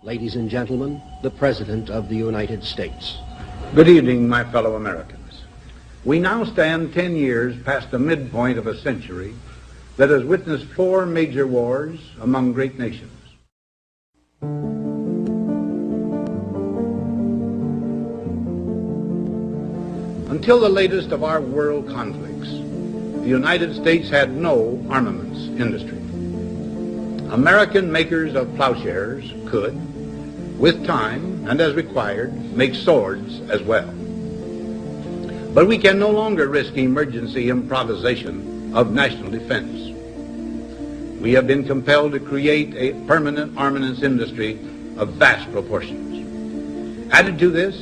Ladies and gentlemen, the President of the United States. Good evening, my fellow Americans. We now stand 10 years past the midpoint of a century that has witnessed 4 major wars among great nations. Until the latest of our world conflicts, the United States had no armaments industry. American makers of plowshares could, with time and as required, make swords as well. But we can no longer risk emergency improvisation of national defense. We have been compelled to create a permanent armaments industry of vast proportions. Added to this,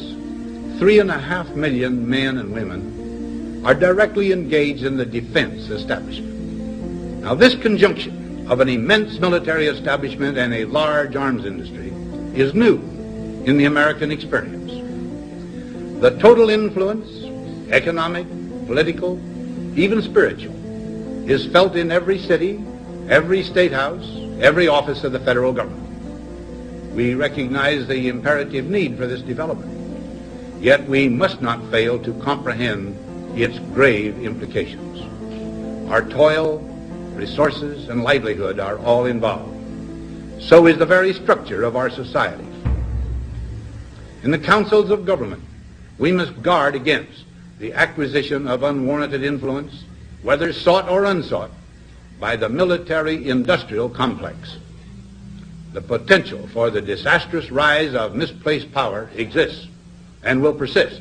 3.5 million men and women are directly engaged in the defense establishment. Now, this conjunction of an immense military establishment and a large arms industry is new in the American experience. The total influence, economic, political, even spiritual, is felt in every city, every state house, every office of the federal government. We recognize the imperative need for this development, yet we must not fail to comprehend its grave implications. Our toil, resources, and livelihood are all involved. So is the very structure of our society. In the councils of government, we must guard against the acquisition of unwarranted influence, whether sought or unsought, by the military-industrial complex. The potential for the disastrous rise of misplaced power exists and will persist.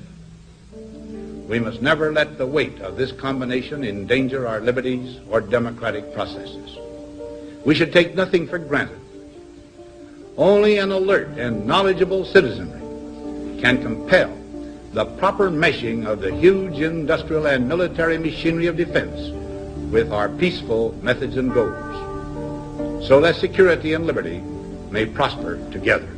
We must never let the weight of this combination endanger our liberties or democratic processes. We should take nothing for granted. Only an alert and knowledgeable citizenry can compel the proper meshing of the huge industrial and military machinery of defense with our peaceful methods and goals, so that security and liberty may prosper together.